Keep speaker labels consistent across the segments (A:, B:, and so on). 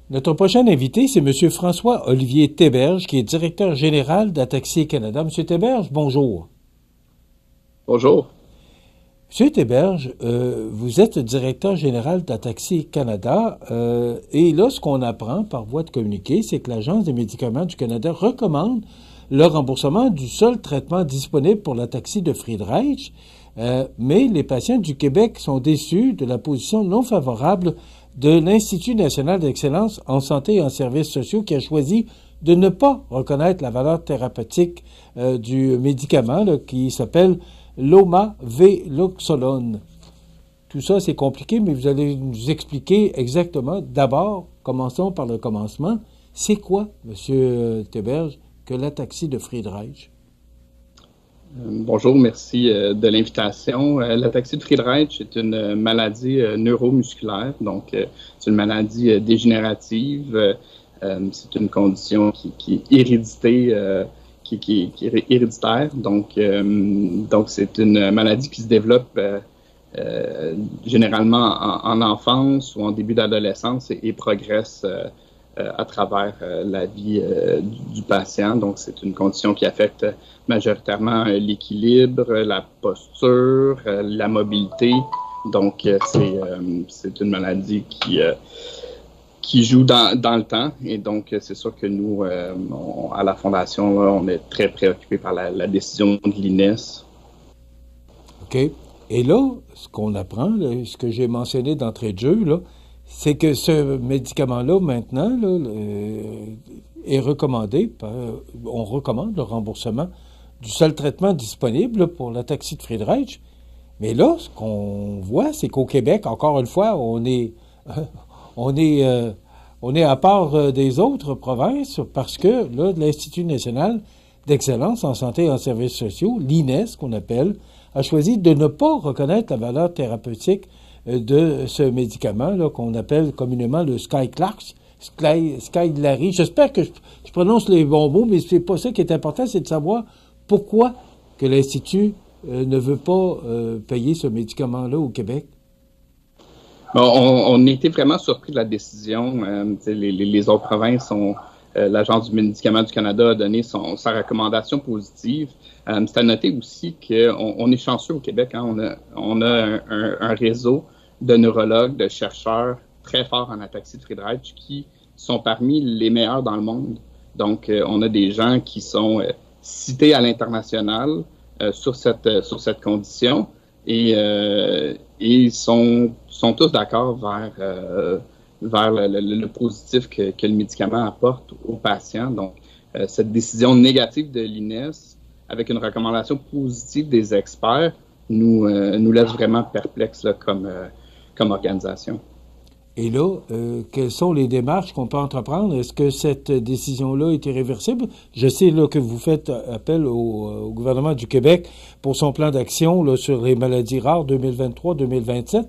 A: Notre prochain invité, c'est M. François-Olivier Théberge, qui est directeur général d'Ataxi Canada. M. Théberge, bonjour.
B: Bonjour.
A: M. Théberge, vous êtes directeur général d'Ataxi Canada et là, ce qu'on apprend par voie de communiqué, c'est que l'Agence des médicaments du Canada recommande le remboursement du seul traitement disponible pour l'ataxie de Friedreich, mais les patients du Québec sont déçus de la position non favorable de l'Institut national d'excellence en santé et en services sociaux qui a choisi de ne pas reconnaître la valeur thérapeutique du médicament là, qui s'appelle l'omaveloxolone. Tout ça, c'est compliqué, mais vous allez nous expliquer exactement. D'abord, commençons par le commencement. C'est quoi, M. Théberge, que l'ataxie de Friedreich?
B: Bonjour, merci de l'invitation. L'ataxie de Friedreich est une maladie neuromusculaire, donc c'est une maladie dégénérative. C'est une condition qui est héréditée, qui est héréditaire. Donc c'est une maladie qui se développe généralement en enfance ou en début d'adolescence et progresse à travers la vie du patient. Donc, c'est une condition qui affecte majoritairement l'équilibre, la posture, la mobilité. Donc, c'est une maladie qui joue dans le temps. Et donc, c'est sûr que nous, à la Fondation, là, on est très préoccupés par la décision de l'INES.
A: OK. Et là, ce qu'on apprend, là, ce que j'ai mentionné d'entrée de jeu, là, c'est que ce médicament-là, maintenant, là, est recommandé, on recommande le remboursement du seul traitement disponible là, pour l'ataxie de Friedreich. Mais là, ce qu'on voit, c'est qu'au Québec, encore une fois, on est à part des autres provinces parce que là, l'Institut national d'excellence en santé et en services sociaux, l'INES, qu'on appelle, a choisi de ne pas reconnaître la valeur thérapeutique de ce médicament là qu'on appelle communément le Skyclarys. J'espère que je prononce les bons mots, mais c'est pas ça qui est important, c'est de savoir pourquoi que l'Institut ne veut pas payer ce médicament-là au Québec.
B: Bon, on était vraiment surpris de la décision. Les autres provinces ont l'Agence du médicament du Canada a donné sa recommandation positive. C'est à noter aussi qu'on est chanceux au Québec. Hein? On a un réseau de neurologues, de chercheurs très forts en ataxie de Friedreich qui sont parmi les meilleurs dans le monde. Donc, on a des gens qui sont cités à l'international sur cette condition et sont tous d'accord vers le positif que le médicament apporte aux patients. Donc, cette décision négative de l'INES avec une recommandation positive des experts nous laisse vraiment perplexes là, comme organisation.
A: Et là, quelles sont les démarches qu'on peut entreprendre? Est-ce que cette décision-là est irréversible? Je sais là, que vous faites appel au gouvernement du Québec pour son plan d'action là, sur les maladies rares 2023-2027.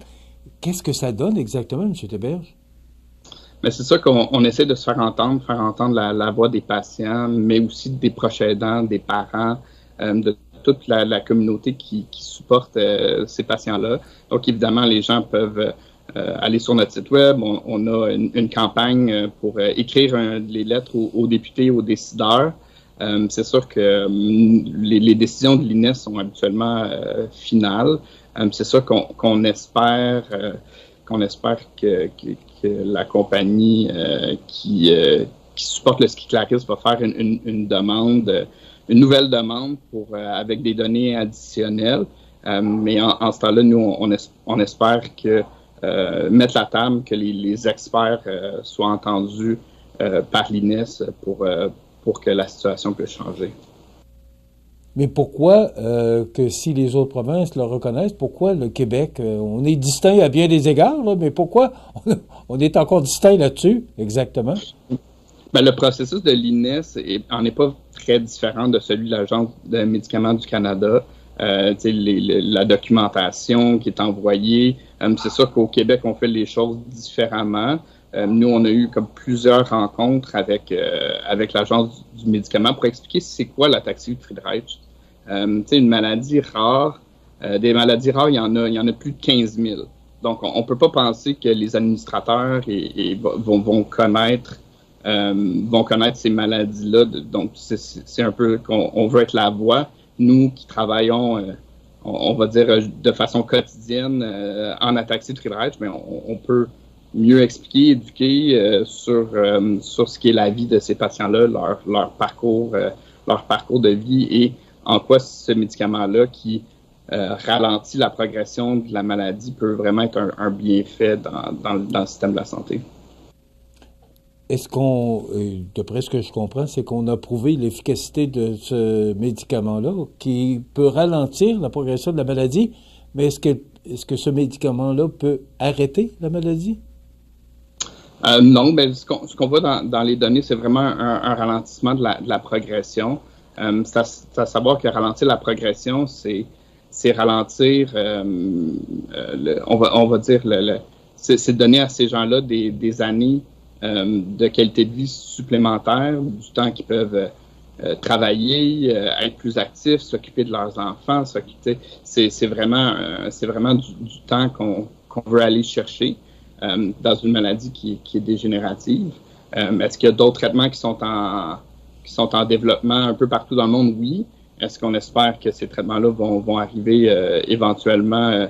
A: Qu'est-ce que ça donne exactement, M. Théberge?
B: Mais c'est ça qu'on essaie de se faire entendre la voix des patients, mais aussi des proches aidants, des parents, de toute la communauté qui supporte ces patients-là. Donc, évidemment, les gens peuvent aller sur notre site web. On a une campagne pour écrire les lettres aux députés, aux décideurs. C'est sûr que les décisions de l'INES sont habituellement finales. C'est sûr qu'on espère que la compagnie qui supporte le Skyclarys va faire une nouvelle demande avec des données additionnelles. Mais en ce temps-là, nous, on espère que mettre la table, que les experts soient entendus par l'INES pour que la situation puisse changer.
A: Mais pourquoi que si les autres provinces le reconnaissent, pourquoi le Québec, on est distinct à bien des égards, là, mais pourquoi on est encore distinct là-dessus, exactement?
B: Ben, le processus de l'INES en est pas très différent de celui de l'Agence des médicaments du Canada. La documentation qui est envoyée. C'est sûr qu'au Québec, on fait les choses différemment. Nous, on a eu comme plusieurs rencontres avec l'Agence du médicament pour expliquer c'est quoi l'ataxie de Friedreich. Une maladie rare. Des maladies rares, il y en a plus de 15 000. Donc, on peut pas penser que les administrateurs vont connaître ces maladies-là. Donc, c'est un peu qu'on veut être la voix. Nous qui travaillons, on va dire de façon quotidienne en ataxie de Friedreich, mais on peut mieux expliquer, éduquer sur ce qui est la vie de ces patients-là, leur parcours de vie et en quoi ce médicament-là qui ralentit la progression de la maladie peut vraiment être un bienfait dans le système de la santé.
A: Est-ce d'après ce que je comprends, c'est qu'on a prouvé l'efficacité de ce médicament-là qui peut ralentir la progression de la maladie, mais est-ce que ce médicament-là peut arrêter la maladie?
B: Non, mais ce qu'on voit dans les données, c'est vraiment un ralentissement de la progression. C'est à savoir que ralentir la progression, c'est ralentir, on va dire, c'est donner à ces gens-là des années de qualité de vie supplémentaire, du temps qu'ils peuvent travailler, être plus actifs, s'occuper de leurs enfants, c'est vraiment du temps qu'on veut aller chercher dans une maladie qui est dégénérative. Est-ce qu'il y a d'autres traitements qui sont en développement un peu partout dans le monde? Oui. Est-ce qu'on espère que ces traitements-là vont arriver éventuellement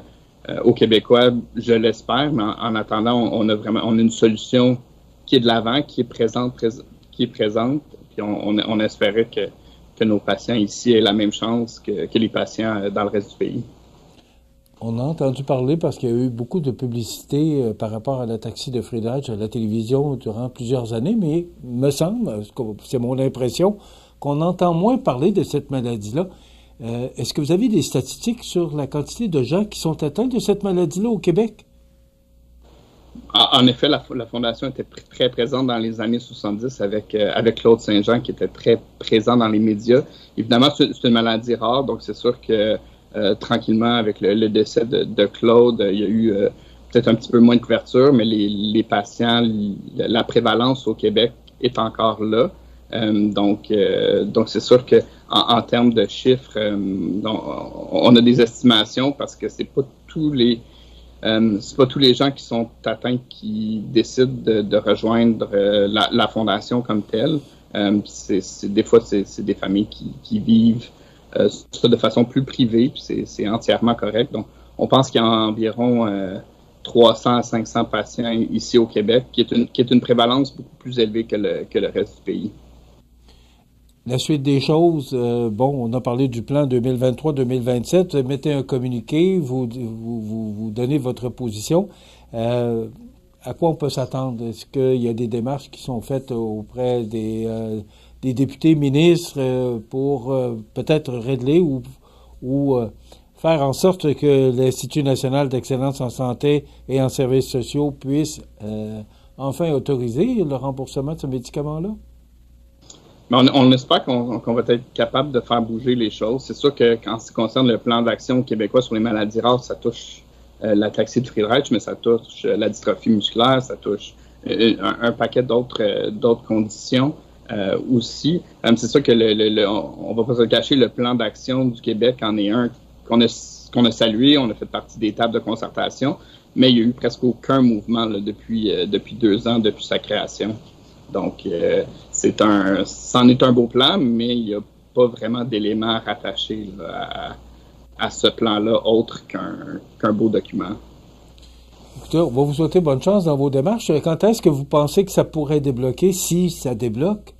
B: aux Québécois? Je l'espère, mais en attendant, on a une solution qui est de l'avant, qui est présente, puis on espérait que nos patients ici aient la même chance que les patients dans le reste du pays.
A: On a entendu parler, parce qu'il y a eu beaucoup de publicité par rapport à l'ataxie de Friedreich à la télévision durant plusieurs années, mais me semble, c'est mon impression, qu'on entend moins parler de cette maladie-là. Est-ce que vous avez des statistiques sur la quantité de gens qui sont atteints de cette maladie-là au Québec?
B: En effet, la Fondation était très présente dans les années 70 avec Claude Saint-Jean, qui était très présent dans les médias. Évidemment, c'est une maladie rare, donc c'est sûr que tranquillement, avec le décès de Claude, il y a eu peut-être un petit peu moins de couverture, mais les patients, la prévalence au Québec est encore là. Donc c'est sûr que en termes de chiffres, on a des estimations parce que c'est pas tous les gens qui sont atteints qui décident de rejoindre la fondation comme telle. Des fois, c'est des familles qui vivent ça de façon plus privée, puis c'est entièrement correct. Donc, on pense qu'il y a environ 300 à 500 patients ici au Québec, qui est une prévalence beaucoup plus élevée que le reste du pays.
A: La suite des choses, on a parlé du plan 2023-2027. Vous mettez un communiqué, vous donnez votre position. À quoi on peut s'attendre? Est-ce qu'il y a des démarches qui sont faites auprès des députés, ministres, pour peut-être régler ou faire en sorte que l'Institut national d'excellence en santé et en services sociaux puisse enfin autoriser le remboursement de ce médicament-là?
B: Mais on espère qu'on va être capable de faire bouger les choses. C'est sûr que quand ce qui concerne le plan d'action québécois sur les maladies rares, ça touche l'ataxie de Friedreich, mais ça touche la dystrophie musculaire, ça touche un paquet d'autres conditions aussi. C'est sûr que on va pas se le cacher, le plan d'action du Québec en est un qu'on a salué, on a fait partie des tables de concertation, mais il y a eu presque aucun mouvement là, depuis 2 ans, depuis sa création. Donc, c'en est un beau plan, mais il n'y a pas vraiment d'éléments rattachés là, à ce plan-là, autre qu'un beau document.
A: Écoutez, on va vous souhaiter bonne chance dans vos démarches. Quand est-ce que vous pensez que ça pourrait débloquer, si ça débloque?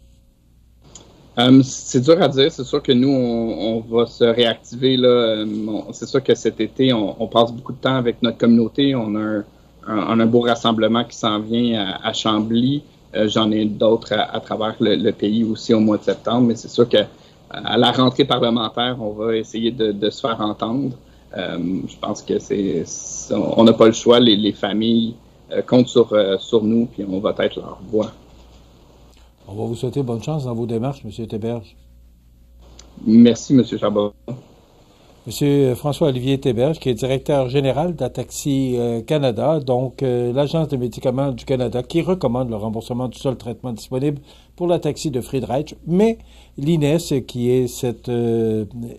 B: C'est dur à dire. C'est sûr que nous, on va se réactiver. Là. C'est sûr que cet été, on passe beaucoup de temps avec notre communauté. On a un beau rassemblement qui s'en vient à Chambly. J'en ai d'autres à travers le pays aussi au mois de septembre, mais c'est sûr que à la rentrée parlementaire, on va essayer de se faire entendre. Je pense que on n'a pas le choix. Les familles comptent sur nous, puis on va être leur voix.
A: On va vous souhaiter bonne chance dans vos démarches, M. Théberge.
B: Merci, M. Chabot.
A: Monsieur François-Olivier Théberge, qui est directeur général d'Ataxi Canada, donc l'Agence des médicaments du Canada, qui recommande le remboursement du seul traitement disponible pour l'ataxie de Friedreich, mais l'INES, qui est cet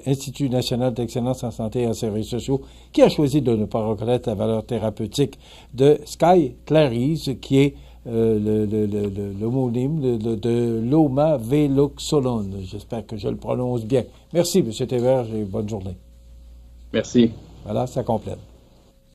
A: Institut national d'excellence en santé et en services sociaux, qui a choisi de ne pas reconnaître la valeur thérapeutique de Sky Clarice, qui est l'homonyme de l'omaveloxolone. J'espère que je le prononce bien. Merci, M. Théberge, et bonne journée.
B: Merci.
A: Voilà, ça complète.